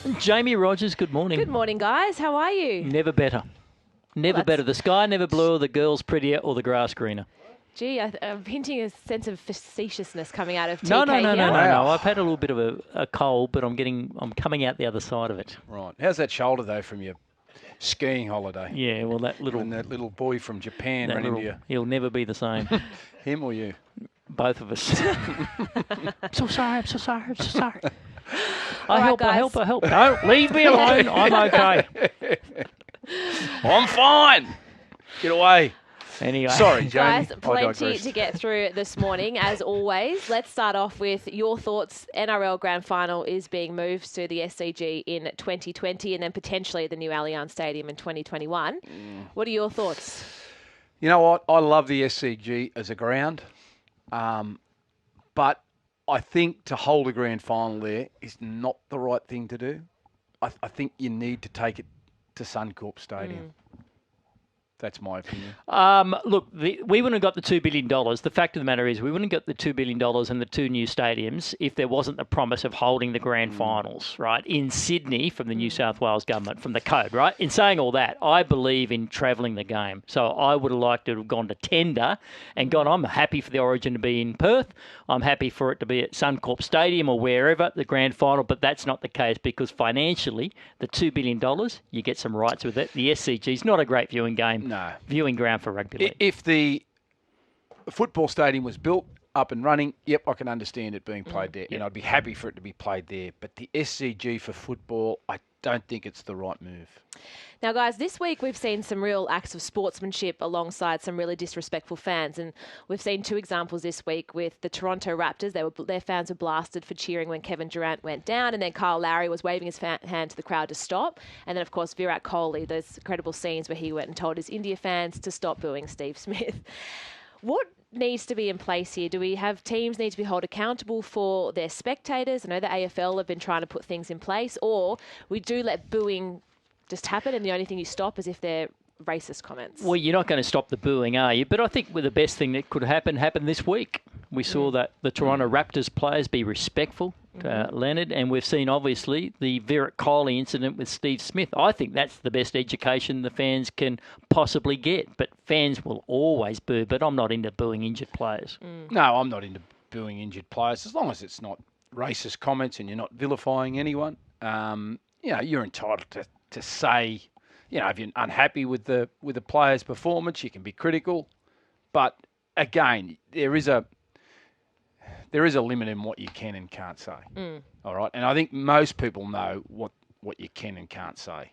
Jaimee Rogers, good morning. Good morning, guys. How are you? Never better. Never better. The sky never bluer, the girls prettier, or the grass greener. Gee, I'm hinting a sense of facetiousness coming out of TK No. here. I've had a little bit of a cold, but I'm coming out the other side of it. Right. How's that shoulder, though, from your skiing holiday? Yeah, well, that little boy from Japan ran into you. He'll never be the same. Him or you? Both of us. I'm so sorry. All right, I help. Don't leave me alone. I'm okay. I'm fine. Get away. Anyway. Sorry, Jaimee. Guys, plenty to get through this morning, as always. Let's start off with your thoughts. NRL Grand Final is being moved to the SCG in 2020 and then potentially the new Allianz Stadium in 2021. What are your thoughts? You know what? I love the SCG as a ground, but I think to hold a grand final there is not the right thing to do. I think you need to take it to Suncorp Stadium. That's my opinion. Look, we wouldn't have got the $2 billion. The fact of the matter is we wouldn't have got the $2 billion and the two new stadiums if there wasn't the promise of holding the grand finals, right, in Sydney from the New South Wales government, from the code, right? In saying all that, I believe in travelling the game. So I would have liked to have gone to tender and gone, I'm happy for the Origin to be in Perth. I'm happy for it to be at Suncorp Stadium or wherever, the grand final, but that's not the case because financially, the $2 billion, you get some rights with it. The SCG is not a great viewing game. No. Viewing ground for rugby league. If the football stadium was built up and running, yep, I can understand it being played there. And I'd be happy for it to be played there. But the SCG for football, I don't think it's the right move. Now, guys, this week we've seen some real acts of sportsmanship alongside some really disrespectful fans. And we've seen two examples this week with the Toronto Raptors. Their fans were blasted for cheering when Kevin Durant went down. And then Kyle Lowry was waving his hand to the crowd to stop. And then, of course, Virat Kohli, those incredible scenes where he went and told his India fans to stop booing Steve Smith. What needs to be in place here? Do we have teams need to be held accountable for their spectators? I know the AFL have been trying to put things in place. Or we do let booing just happen, and the only thing you stop is if they're racist comments. Well, you're not going to stop the booing, are you? But I think the best thing that could happen happened this week. We saw that the Toronto Raptors players be respectful to Leonard, and we've seen, obviously, the Virat Kohli incident with Steve Smith. I think that's the best education the fans can possibly get. But fans will always boo, but I'm not into booing injured players. No, I'm not into booing injured players, as long as it's not racist comments and you're not vilifying anyone. You're entitled to say, if you're unhappy with the player's performance, you can be critical. But again, there is a limit in what you can and can't say. All right, and I think most people know what you can and can't say.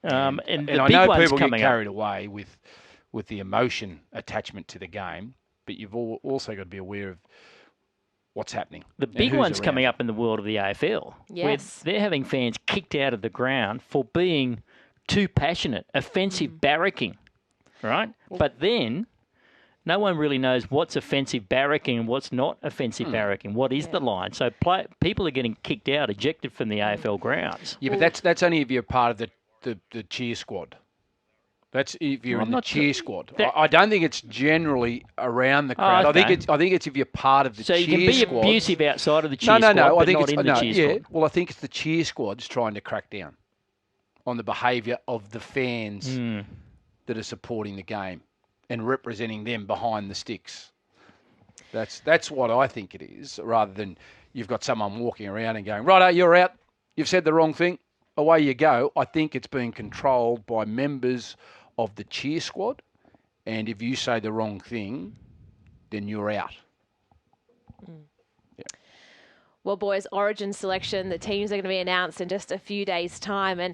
And I big know one's people get coming carried away with the emotion attachment to the game, but you've also got to be aware of what's happening. The big one's coming up in the world of the AFL. Yes. Where they're having fans kicked out of the ground for being too passionate, offensive barracking, right? But then no one really knows what's offensive barracking and what's not offensive barracking. What is the line? So people are getting kicked out, ejected from the AFL grounds. Yeah, but that's only if you're part of the cheer squad. That's if you're in the cheer squad. I don't think it's generally around the crowd. Okay. I think it's if you're part of the cheer squad. So you can be abusive outside of the cheer squad, No. but not in the cheer squad. Well, I think it's the cheer squad's trying to crack down on the behaviour of the fans that are supporting the game and representing them behind the sticks. That's what I think it is, rather than you've got someone walking around and going, righto, you're out. You've said the wrong thing. Away you go. I think it's being controlled by members of the cheer squad, and if you say the wrong thing, then you're out. Yeah. Well, boys, Origin selection, the teams are going to be announced in just a few days' time. And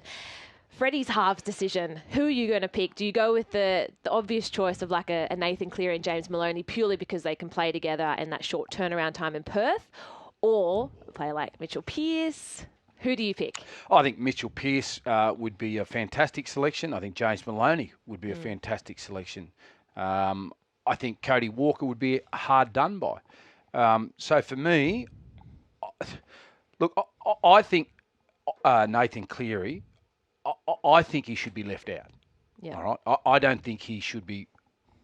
Freddie's halves decision, who are you going to pick? Do you go with the obvious choice of like a Nathan Cleary and James Maloney purely because they can play together in that short turnaround time in Perth? Or a player like Mitchell Pearce? Who do you pick? I think Mitchell Pearce would be a fantastic selection. I think James Maloney would be a fantastic selection. I think Cody Walker would be hard done by. So for me, look, I think Nathan Cleary, I think he should be left out. Yeah. All right. I don't think he should be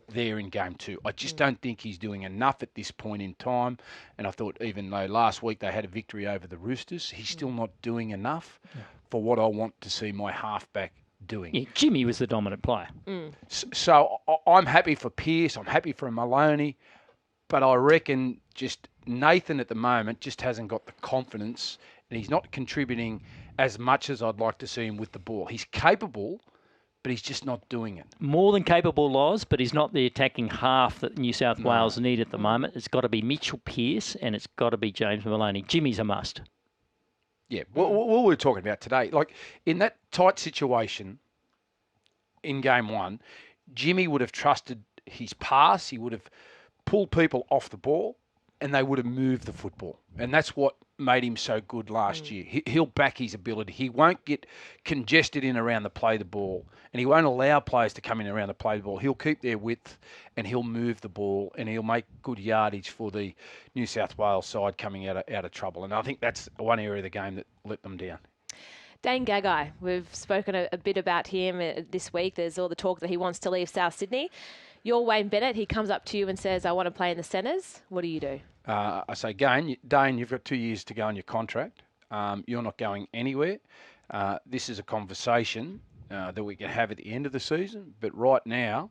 there in game 2. I just don't think he's doing enough at this point in time. And I thought even though last week they had a victory over the Roosters, he's still not doing enough for what I want to see my halfback doing. Yeah, Jimmy was the dominant player. So I'm happy for Pearce. I'm happy for Maloney. But I reckon just Nathan at the moment just hasn't got the confidence and he's not contributing as much as I'd like to see him with the ball. He's capable, but he's just not doing it. More than capable, Loz, but he's not the attacking half that New South Wales need at the moment. It's got to be Mitchell Pearce and it's got to be James Maloney. Jimmy's a must. Yeah, what we're talking about today, like in that tight situation in game 1, Jimmy would have trusted his pass. He would have pulled people off the ball and they would have moved the football. And that's what made him so good last year. He'll back his ability. He won't get congested in around the play the ball and he won't allow players to come in around the play the ball. He'll keep their width and he'll move the ball and he'll make good yardage for the New South Wales side coming out of trouble. And I think that's one area of the game that let them down. Dane Gagai, we've spoken a bit about him this week. There's all the talk that he wants to leave South Sydney. You're Wayne Bennett. He comes up to you and says, I want to play in the centres. What do you do? I say, Dane, you've got 2 years to go on your contract. You're not going anywhere. This is a conversation that we can have at the end of the season. But right now,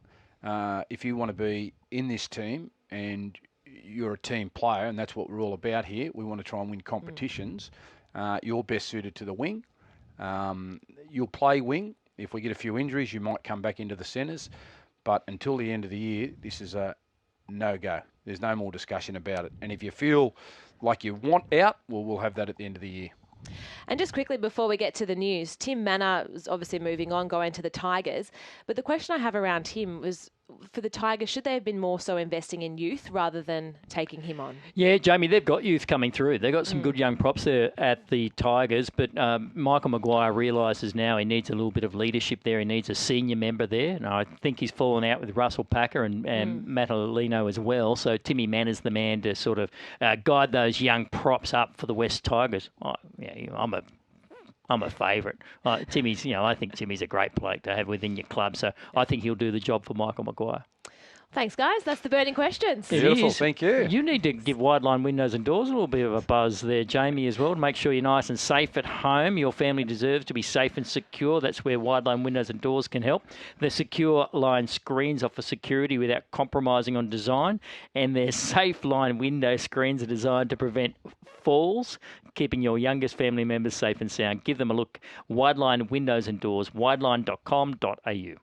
if you want to be in this team and you're a team player, and that's what we're all about here, we want to try and win competitions, you're best suited to the wing. You'll play wing. If we get a few injuries, you might come back into the centres. But until the end of the year, this is a no-go. There's no more discussion about it. And if you feel like you want out, well, we'll have that at the end of the year. And just quickly before we get to the news, Tim Manor is obviously moving on, going to the Tigers. But the question I have around him was, for the Tigers, should they have been more so investing in youth rather than taking him on? Yeah, Jaimee, they've got youth coming through. They've got some good young props there at the Tigers, but Michael Maguire realises now he needs a little bit of leadership there. He needs a senior member there. And I think he's fallen out with Russell Packer and Matt Alino as well. So Timmy Manor's the man to sort of guide those young props up for the West Tigers. I'm a favourite. Timmy's, I think Timmy's a great bloke to have within your club. So I think he'll do the job for Michael Maguire. Thanks, guys. That's the burning questions. Beautiful, thank you. You need to give Wideline Windows and Doors a little bit of a buzz there, Jaimee, as well, to make sure you're nice and safe at home. Your family deserves to be safe and secure. That's where Wideline Windows and Doors can help. The Secure Line screens offer security without compromising on design, and their Safe Line window screens are designed to prevent falls, keeping your youngest family members safe and sound. Give them a look. Wideline Windows and Doors, wideline.com.au.